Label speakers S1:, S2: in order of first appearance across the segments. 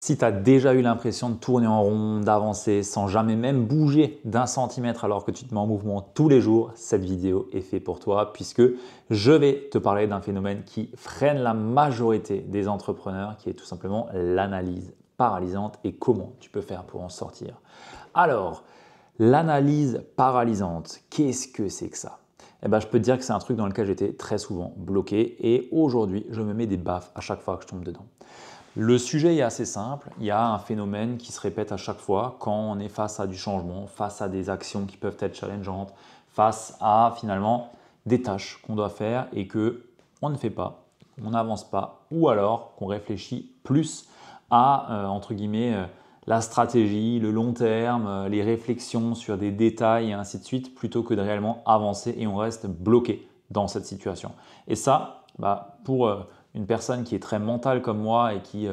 S1: Si tu as déjà eu l'impression de tourner en rond, d'avancer sans jamais même bouger d'un centimètre alors que tu te mets en mouvement tous les jours, cette vidéo est faite pour toi puisque je vais te parler d'un phénomène qui freine la majorité des entrepreneurs qui est tout simplement l'analyse paralysante et comment tu peux faire pour en sortir. Alors, l'analyse paralysante, qu'est-ce que c'est que ça? Je peux te dire que c'est un truc dans lequel j'étais très souvent bloqué et aujourd'hui, je me mets des baffes à chaque fois que je tombe dedans. Le sujet est assez simple, il y a un phénomène qui se répète à chaque fois quand on est face à du changement, face à des actions qui peuvent être challengeantes, face à finalement des tâches qu'on doit faire et que on ne fait pas, on n'avance pas ou alors qu'on réfléchit plus à entre guillemets la stratégie, le long terme, les réflexions sur des détails et ainsi de suite plutôt que de réellement avancer et on reste bloqué dans cette situation. Et ça, pour une personne qui est très mentale comme moi et qui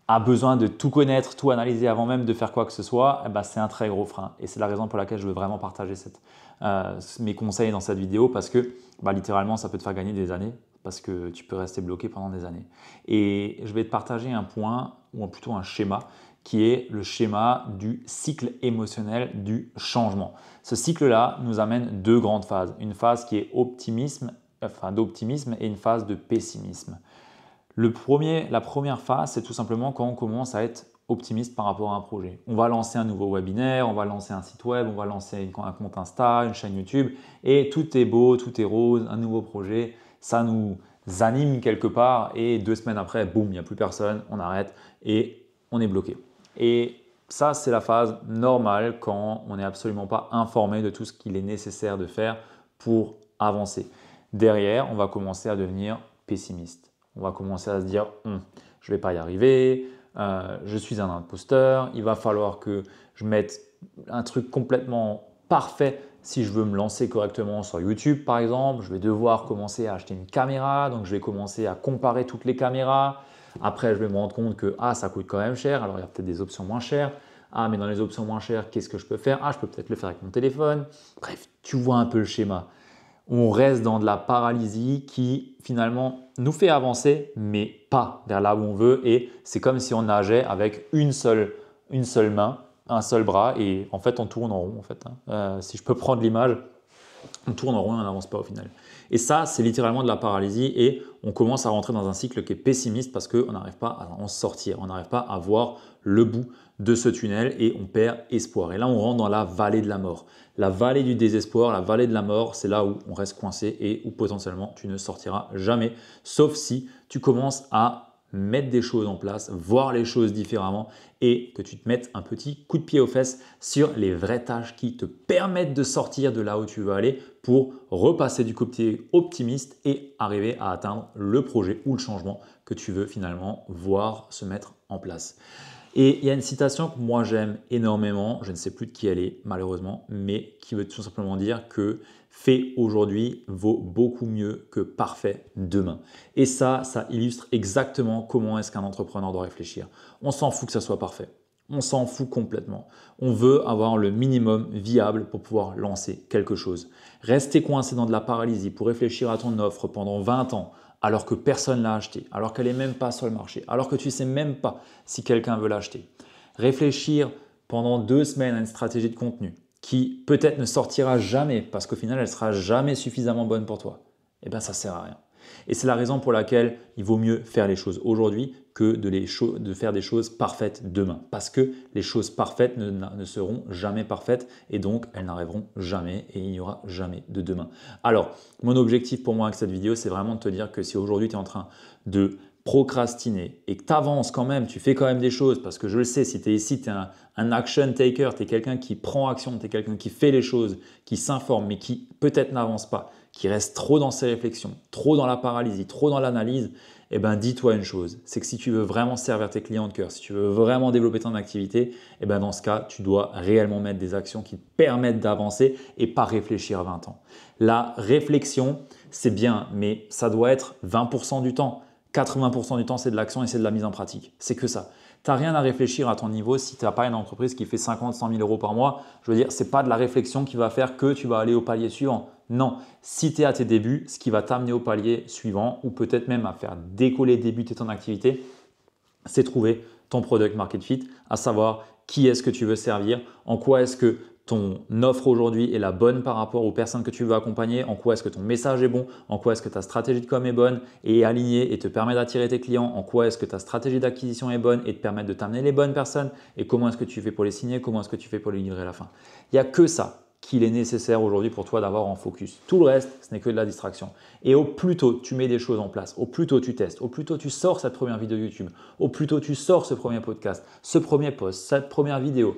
S1: a besoin de tout connaître, tout analyser avant même de faire quoi que ce soit, c'est un très gros frein. Et c'est la raison pour laquelle je veux vraiment partager mes conseils dans cette vidéo parce que littéralement, ça peut te faire gagner des années parce que tu peux rester bloqué pendant des années. Et je vais te partager un point, ou plutôt un schéma, qui est le schéma du cycle émotionnel du changement. Ce cycle-là nous amène deux grandes phases. Une phase qui est d'optimisme et une phase de pessimisme. La première phase, c'est tout simplement quand on commence à être optimiste par rapport à un projet. On va lancer un nouveau webinaire, on va lancer un site web, on va lancer un compte Insta, une chaîne YouTube et tout est beau, tout est rose, un nouveau projet, ça nous anime quelque part et 2 semaines après, boum, il n'y a plus personne, on arrête et on est bloqué. Et ça, c'est la phase normale quand on n'est absolument pas informé de tout ce qu'il est nécessaire de faire pour avancer. Derrière, on va commencer à devenir pessimiste. On va commencer à se dire je ne vais pas y arriver, je suis un imposteur, il va falloir que je mette un truc complètement parfait si je veux me lancer correctement sur YouTube par exemple. Je vais devoir commencer à acheter une caméra, donc je vais commencer à comparer toutes les caméras. Après, je vais me rendre compte que ça coûte quand même cher, alors il y a peut-être des options moins chères. Mais dans les options moins chères, qu'est-ce que je peux faire? Je peux peut-être le faire avec mon téléphone. Bref, tu vois un peu le schéma. On reste dans de la paralysie qui finalement nous fait avancer, mais pas vers là où on veut. Et c'est comme si on nageait avec une seule main, un seul bras, et en fait on tourne en rond. Si je peux prendre l'image, on tourne en rond et on n'avance pas au final. Et ça, c'est littéralement de la paralysie et on commence à rentrer dans un cycle qui est pessimiste parce qu'on n'arrive pas à en sortir, on n'arrive pas à voir le bout de ce tunnel et on perd espoir. Et là, on rentre dans la vallée de la mort. La vallée du désespoir, la vallée de la mort, c'est là où on reste coincé et où potentiellement tu ne sortiras jamais, sauf si tu commences à mettre des choses en place, voir les choses différemment et que tu te mettes un petit coup de pied aux fesses sur les vraies tâches qui te permettent de sortir de là où tu veux aller pour repasser du côté optimiste et arriver à atteindre le projet ou le changement que tu veux finalement voir se mettre en place. Et il y a une citation que moi j'aime énormément, je ne sais plus de qui elle est malheureusement, mais qui veut tout simplement dire que fait aujourd'hui vaut beaucoup mieux que parfait demain. Et ça illustre exactement comment est-ce qu'un entrepreneur doit réfléchir. On s'en fout que ça soit parfait. On s'en fout complètement. On veut avoir le minimum viable pour pouvoir lancer quelque chose. Rester coincé dans de la paralysie pour réfléchir à ton offre pendant 20 ans alors que personne ne l'a acheté, alors qu'elle n'est même pas sur le marché, alors que tu ne sais même pas si quelqu'un veut l'acheter. Réfléchir pendant 2 semaines à une stratégie de contenu qui peut-être ne sortira jamais parce qu'au final, elle ne sera jamais suffisamment bonne pour toi, ça ne sert à rien. Et c'est la raison pour laquelle il vaut mieux faire les choses aujourd'hui que de faire des choses parfaites demain. Parce que les choses parfaites ne seront jamais parfaites et donc elles n'arriveront jamais et il n'y aura jamais de demain. Alors, mon objectif pour moi avec cette vidéo, c'est vraiment de te dire que si aujourd'hui tu es en train de procrastiner et que tu avances quand même, tu fais quand même des choses parce que je le sais, si tu es ici, tu es un action taker, tu es quelqu'un qui prend action, tu es quelqu'un qui fait les choses, qui s'informe mais qui peut-être n'avance pas, qui reste trop dans ses réflexions, trop dans la paralysie, trop dans l'analyse, dis-toi une chose, c'est que si tu veux vraiment servir tes clients de cœur, si tu veux vraiment développer ton activité, dans ce cas, tu dois réellement mettre des actions qui te permettent d'avancer et pas réfléchir 20 ans. La réflexion, c'est bien, mais ça doit être 20% du temps. 80% du temps, c'est de l'action et c'est de la mise en pratique. C'est que ça. Tu n'as rien à réfléchir à ton niveau si tu n'as pas une entreprise qui fait 50, 100 000 euros par mois. Je veux dire, ce n'est pas de la réflexion qui va faire que tu vas aller au palier suivant. Non, si tu es à tes débuts, ce qui va t'amener au palier suivant ou peut-être même à faire décoller, débuter ton activité, c'est trouver ton product market fit, à savoir qui est-ce que tu veux servir, en quoi est-ce que ton offre aujourd'hui est la bonne par rapport aux personnes que tu veux accompagner, en quoi est-ce que ton message est bon, en quoi est-ce que ta stratégie de com est bonne et est alignée et te permet d'attirer tes clients, en quoi est-ce que ta stratégie d'acquisition est bonne et te permet de t'amener les bonnes personnes et comment est-ce que tu fais pour les signer, comment est-ce que tu fais pour les livrer à la fin. Il n'y a que ça qu'il est nécessaire aujourd'hui pour toi d'avoir en focus. Tout le reste, ce n'est que de la distraction. Et au plus tôt tu mets des choses en place, au plus tôt tu testes, au plus tôt tu sors cette première vidéo YouTube, au plus tôt tu sors ce premier podcast, ce premier post, cette première vidéo,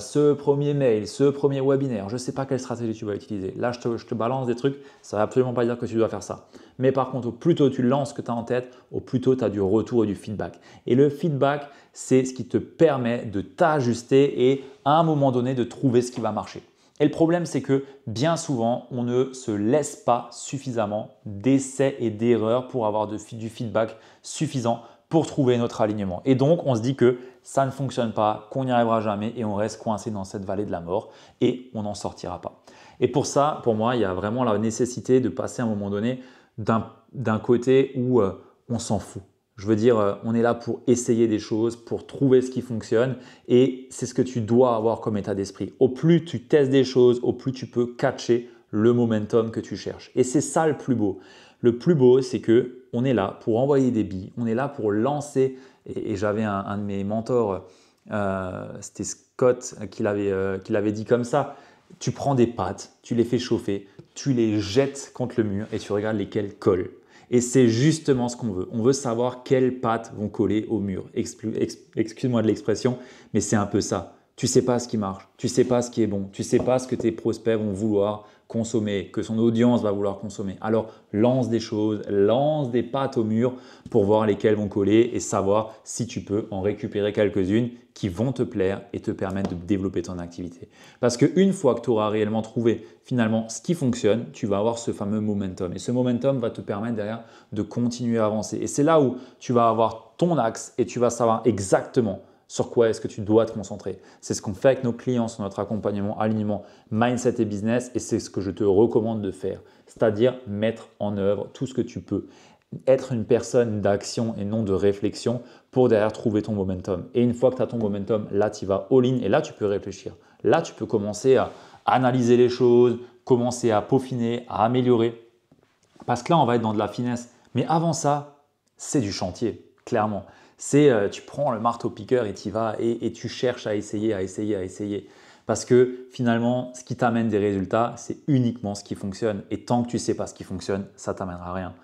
S1: ce premier mail, ce premier webinaire, je ne sais pas quelle stratégie tu vas utiliser. Là, je te balance des trucs, ça ne veut absolument pas dire que tu dois faire ça. Mais par contre, au plus tôt tu lances ce que tu as en tête, au plus tôt tu as du retour et du feedback. Et le feedback, c'est ce qui te permet de t'ajuster et à un moment donné de trouver ce qui va marcher. Et le problème, c'est que bien souvent, on ne se laisse pas suffisamment d'essais et d'erreurs pour avoir du feedback suffisant pour trouver notre alignement. Et donc, on se dit que ça ne fonctionne pas, qu'on n'y arrivera jamais et on reste coincé dans cette vallée de la mort et on n'en sortira pas. Et pour ça, pour moi, il y a vraiment la nécessité de passer à un moment donné d'un côté où on s'en fout. Je veux dire, on est là pour essayer des choses, pour trouver ce qui fonctionne et c'est ce que tu dois avoir comme état d'esprit. Au plus tu testes des choses, au plus tu peux catcher le momentum que tu cherches. Et c'est ça le plus beau. Le plus beau, c'est qu'on est là pour envoyer des billes, on est là pour lancer. Et j'avais un de mes mentors, c'était Scott, qui l'avait dit comme ça. Tu prends des pâtes, tu les fais chauffer, tu les jettes contre le mur et tu regardes lesquelles collent. Et c'est justement ce qu'on veut. On veut savoir quelles pâtes vont coller au mur. Excuse-moi de l'expression, mais c'est un peu ça. Tu ne sais pas ce qui marche, tu ne sais pas ce qui est bon, tu ne sais pas ce que tes prospects vont vouloir consommer, que son audience va vouloir consommer. Alors lance des choses, lance des pâtes au mur pour voir lesquelles vont coller et savoir si tu peux en récupérer quelques-unes qui vont te plaire et te permettre de développer ton activité. Parce qu'une fois que tu auras réellement trouvé finalement ce qui fonctionne, tu vas avoir ce fameux momentum. Et ce momentum va te permettre derrière de continuer à avancer. Et c'est là où tu vas avoir ton axe et tu vas savoir exactement sur quoi est-ce que tu dois te concentrer. C'est ce qu'on fait avec nos clients sur notre accompagnement, alignement, mindset et business et c'est ce que je te recommande de faire. C'est-à-dire mettre en œuvre tout ce que tu peux. Être une personne d'action et non de réflexion pour derrière trouver ton momentum. Et une fois que tu as ton momentum, là tu vas all-in et là tu peux réfléchir. Là tu peux commencer à analyser les choses, commencer à peaufiner, à améliorer. Parce que là on va être dans de la finesse. Mais avant ça, c'est du chantier, clairement. Tu prends le marteau-piqueur et tu y vas et tu cherches à essayer. Parce que finalement, ce qui t'amène des résultats, c'est uniquement ce qui fonctionne. Et tant que tu ne sais pas ce qui fonctionne, ça ne t'amènera à rien.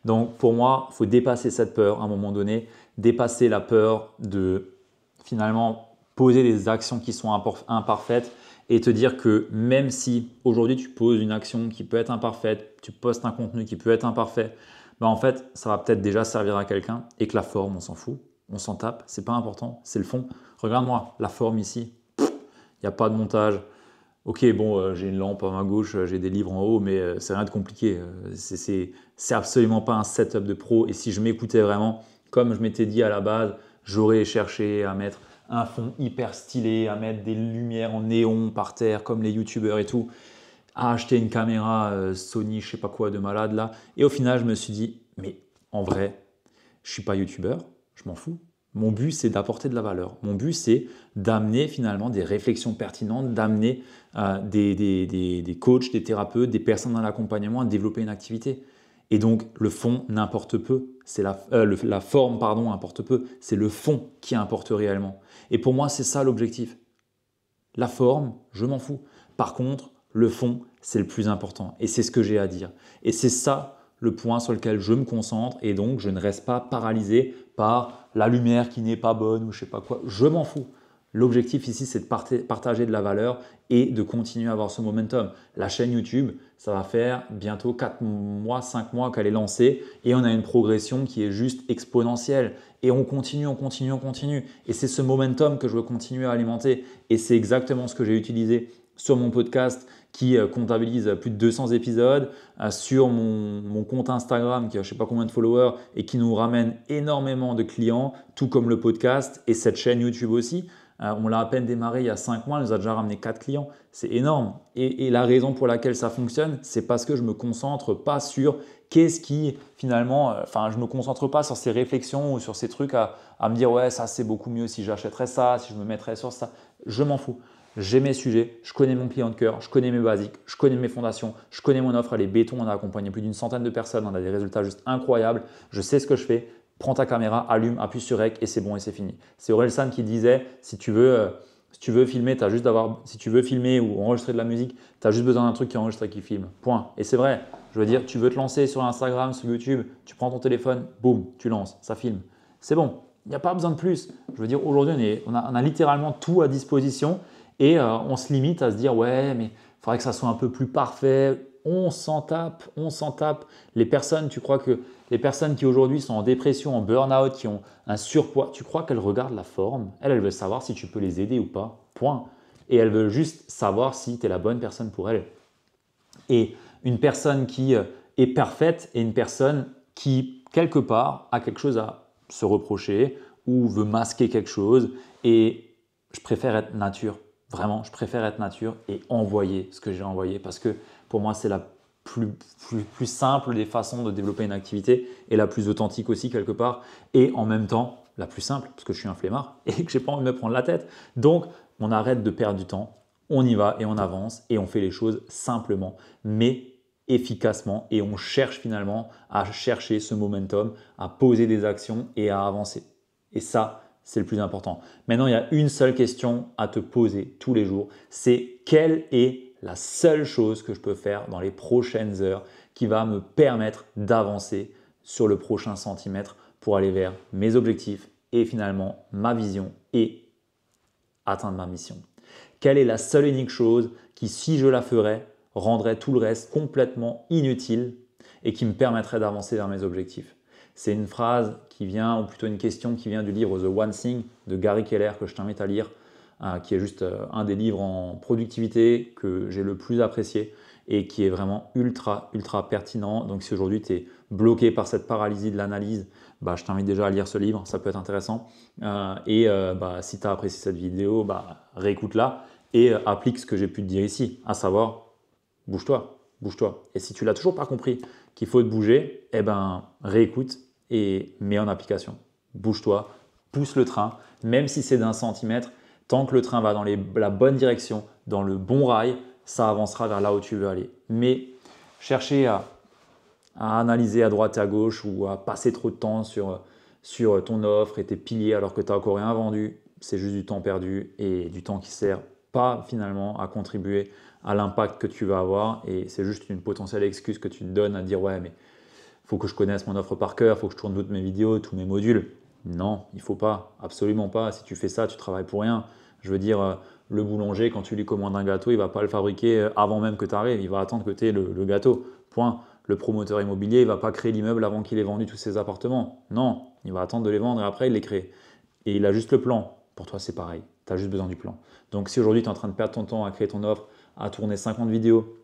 S1: Donc pour moi, il faut dépasser cette peur à un moment donné, dépasser la peur de finalement poser des actions qui sont imparfaites et te dire que même si aujourd'hui tu poses une action qui peut être imparfaite, tu postes un contenu qui peut être imparfait, en fait, ça va peut-être déjà servir à quelqu'un et que la forme, on s'en fout, on s'en tape, c'est pas important, c'est le fond. Regarde-moi, la forme ici, il n'y a pas de montage. Ok, bon, j'ai une lampe à ma gauche, j'ai des livres en haut, mais c'est rien de compliqué. C'est absolument pas un setup de pro. Et si je m'écoutais vraiment, comme je m'étais dit à la base, j'aurais cherché à mettre un fond hyper stylé, à mettre des lumières en néon par terre, comme les youtubeurs et tout, à acheter une caméra Sony, je sais pas quoi de malade là. Et au final, je me suis dit, mais en vrai, je suis pas youtubeur, je m'en fous. Mon but, c'est d'apporter de la valeur. Mon but, c'est d'amener finalement des réflexions pertinentes, d'amener des coachs, des thérapeutes, des personnes dans l'accompagnement à développer une activité. Et donc, le fond n'importe peu. C'est la forme, pardon, importe peu. C'est le fond qui importe réellement. Et pour moi, c'est ça l'objectif. La forme, je m'en fous. Par contre, le fond, c'est le plus important. Et c'est ce que j'ai à dire. Et c'est ça le point sur lequel je me concentre et donc je ne reste pas paralysé par la lumière qui n'est pas bonne ou je ne sais pas quoi. Je m'en fous. L'objectif ici, c'est de partager de la valeur et de continuer à avoir ce momentum. La chaîne YouTube, ça va faire bientôt 4 mois, 5 mois qu'elle est lancée et on a une progression qui est juste exponentielle. Et on continue. Et c'est ce momentum que je veux continuer à alimenter. Et c'est exactement ce que j'ai utilisé sur mon podcast qui comptabilise plus de 200 épisodes, sur mon compte Instagram qui a je ne sais pas combien de followers et qui nous ramène énormément de clients, tout comme le podcast et cette chaîne YouTube aussi. On l'a à peine démarré il y a 5 mois, elle nous a déjà ramené 4 clients. C'est énorme. Et la raison pour laquelle ça fonctionne, c'est parce que je ne me concentre pas sur qu'est-ce qui finalement, je ne me concentre pas sur ces réflexions ou sur ces trucs à me dire ouais ça c'est beaucoup mieux si j'achèterais ça, si je me mettrais sur ça. Je m'en fous. J'ai mes sujets, je connais mon client de cœur, je connais mes basiques, je connais mes fondations, je connais mon offre, elle est béton, on a accompagné plus d'une 100aine de personnes, on a des résultats juste incroyables, je sais ce que je fais. Prends ta caméra, allume, appuie sur REC et c'est bon et c'est fini. C'est Orelsan qui disait si tu veux filmer, si tu veux filmer ou enregistrer de la musique, tu as juste besoin d'un truc qui enregistre et qui filme. Point. Et c'est vrai. Je veux dire, tu veux te lancer sur Instagram, sur YouTube, tu prends ton téléphone, boum, tu lances, ça filme. C'est bon. Il n'y a pas besoin de plus. Je veux dire, aujourd'hui, on a littéralement tout à disposition et on se limite à se dire ouais, mais il faudrait que ça soit un peu plus parfait. On s'en tape, on s'en tape. Les personnes, tu crois que les personnes qui aujourd'hui sont en dépression, en burn-out, qui ont un surpoids, tu crois qu'elles regardent la forme? Elles veulent savoir si tu peux les aider ou pas. Point. Et elles veulent juste savoir si tu es la bonne personne pour elles. Et une personne qui est parfaite et une personne qui, quelque part, a quelque chose à se reprocher ou veut masquer quelque chose. Et je préfère être nature. Vraiment, je préfère être nature et envoyer ce que j'ai envoyé parce que pour moi, c'est la plus simple des façons de développer une activité et la plus authentique aussi quelque part et en même temps la plus simple parce que je suis un flemmard et que j'ai pas envie de me prendre la tête. Donc, on arrête de perdre du temps, on y va et on avance et on fait les choses simplement mais efficacement et on cherche finalement à chercher ce momentum, à poser des actions et à avancer. Et ça, c'est le plus important. Maintenant, il y a une seule question à te poser tous les jours, c'est quelle est la seule chose que je peux faire dans les prochaines heures qui va me permettre d'avancer sur le prochain centimètre pour aller vers mes objectifs et finalement ma vision et atteindre ma mission. Quelle est la seule et unique chose qui, si je la ferais, rendrait tout le reste complètement inutile et qui me permettrait d'avancer vers mes objectifs? C'est une phrase qui vient, ou plutôt une question qui vient du livre The One Thing de Gary Keller que je t'invite à lire, qui est juste un des livres en productivité que j'ai le plus apprécié et qui est vraiment ultra pertinent. Donc si aujourd'hui tu es bloqué par cette paralysie de l'analyse, je t'invite déjà à lire ce livre, ça peut être intéressant. Si tu as apprécié cette vidéo, réécoute-la et applique ce que j'ai pu te dire ici, à savoir bouge-toi, bouge-toi. Et si tu l'as toujours pas compris qu'il faut te bouger, réécoute et mets en application. Bouge-toi, pousse le train, même si c'est d'1 centimètre, tant que le train va dans la bonne direction, dans le bon rail, ça avancera vers là où tu veux aller. Mais chercher à analyser à droite et à gauche ou à passer trop de temps sur ton offre et tes piliers alors que tu n'as encore rien vendu, c'est juste du temps perdu et du temps qui ne sert pas finalement à contribuer à l'impact que tu vas avoir et c'est juste une potentielle excuse que tu te donnes à dire ouais mais il faut que je connaisse mon offre par cœur, il faut que je tourne toutes mes vidéos, tous mes modules. Non, il ne faut pas, absolument pas. Si tu fais ça, tu travailles pour rien. Je veux dire, le boulanger, quand tu lui commandes un gâteau, il ne va pas le fabriquer avant même que tu arrives, il va attendre que tu aies le gâteau. Point. Le promoteur immobilier, il ne va pas créer l'immeuble avant qu'il ait vendu tous ses appartements. Non, il va attendre de les vendre et après il les crée. Et il a juste le plan. Pour toi, c'est pareil. Tu as juste besoin du plan. Donc si aujourd'hui tu es en train de perdre ton temps à créer ton offre, à tourner 50 vidéos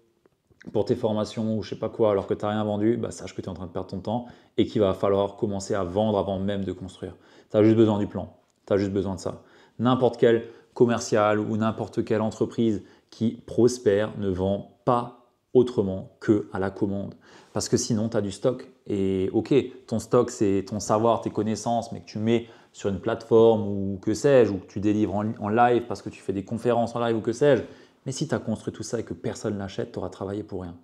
S1: pour tes formations ou je sais pas quoi alors que tu n'as rien vendu, sache que tu es en train de perdre ton temps et qu'il va falloir commencer à vendre avant même de construire. Tu as juste besoin du plan. Tu as juste besoin de ça. N'importe quel commercial ou n'importe quelle entreprise qui prospère ne vend pas autrement que à la commande. Parce que sinon, tu as du stock. Et ok, ton stock, c'est ton savoir, tes connaissances, mais que tu mets sur une plateforme ou que sais-je, ou que tu délivres en live parce que tu fais des conférences en live ou que sais-je. Mais si tu as construit tout ça et que personne ne l'achète, tu auras travaillé pour rien.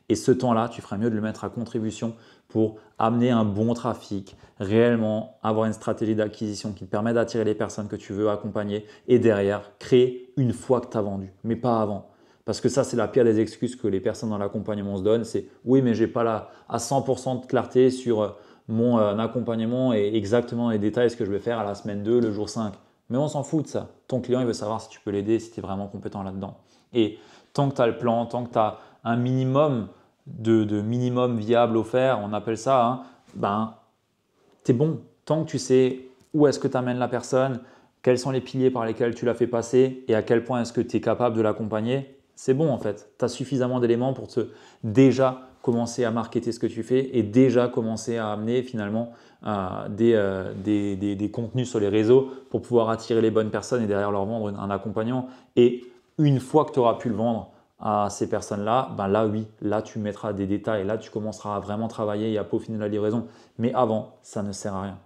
S1: Et ce temps-là, tu ferais mieux de le mettre à contribution pour amener un bon trafic, réellement avoir une stratégie d'acquisition qui te permet d'attirer les personnes que tu veux accompagner et derrière, créer une fois que tu as vendu, mais pas avant. Parce que ça, c'est la pire des excuses que les personnes dans l'accompagnement se donnent. C'est oui, mais je n'ai pas à 100% de clarté sur mon accompagnement et exactement les détails, ce que je vais faire à la semaine 2, le jour 5. Mais on s'en fout de ça. Ton client, il veut savoir si tu peux l'aider, si tu es vraiment compétent là-dedans. Et tant que tu as le plan, tant que tu as un minimum de minimum viable offert, on appelle ça, tu es bon. Tant que tu sais où est-ce que tu amènes la personne, quels sont les piliers par lesquels tu l'as fait passer et à quel point est-ce que tu es capable de l'accompagner, c'est bon en fait. Tu as suffisamment d'éléments pour déjà commencer à marketer ce que tu fais et déjà commencer à amener finalement des contenus sur les réseaux pour pouvoir attirer les bonnes personnes et derrière leur vendre un accompagnant. Et une fois que tu auras pu le vendre à ces personnes-là, ben là oui, là tu mettras des détails, là tu commenceras à vraiment travailler et à peaufiner la livraison. Mais avant, ça ne sert à rien.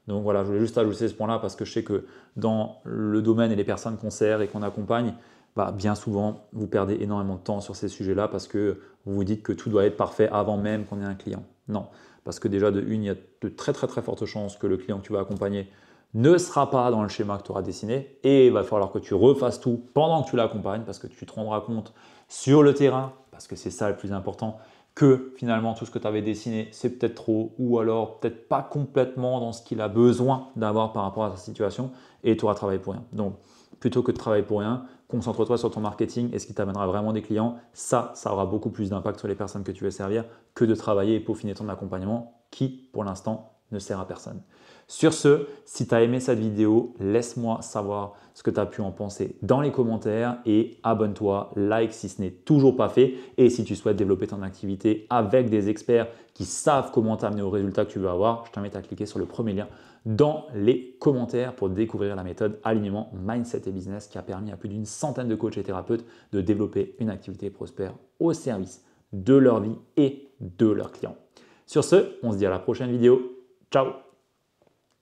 S1: Donc voilà, je voulais juste ajouter ce point-là parce que je sais que dans le domaine et les personnes qu'on sert et qu'on accompagne, bah, bien souvent, vous perdez énormément de temps sur ces sujets-là parce que vous vous dites que tout doit être parfait avant même qu'on ait un client. Non, parce que déjà de une, il y a de très fortes chances que le client que tu vas accompagner ne sera pas dans le schéma que tu auras dessiné et il va falloir que tu refasses tout pendant que tu l'accompagnes parce que tu te rendras compte sur le terrain, parce que c'est ça le plus important, que finalement tout ce que tu avais dessiné c'est peut-être trop ou alors peut-être pas complètement dans ce qu'il a besoin d'avoir par rapport à sa situation et tu auras travaillé pour rien. Donc plutôt que de travailler pour rien, concentre-toi sur ton marketing et ce qui t'amènera vraiment des clients. Ça aura beaucoup plus d'impact sur les personnes que tu veux servir que de travailler et peaufiner ton accompagnement qui, pour l'instant, ne sert à personne. Sur ce, si tu as aimé cette vidéo, laisse-moi savoir ce que tu as pu en penser dans les commentaires et abonne-toi, like si ce n'est toujours pas fait. Et si tu souhaites développer ton activité avec des experts qui savent comment t'amener au résultat que tu veux avoir, je t'invite à cliquer sur le premier lien dans les commentaires pour découvrir la méthode Alignement, Mindset et Business qui a permis à plus d'une centaine de coachs et thérapeutes de développer une activité prospère au service de leur vie et de leurs clients. Sur ce, on se dit à la prochaine vidéo. Ciao!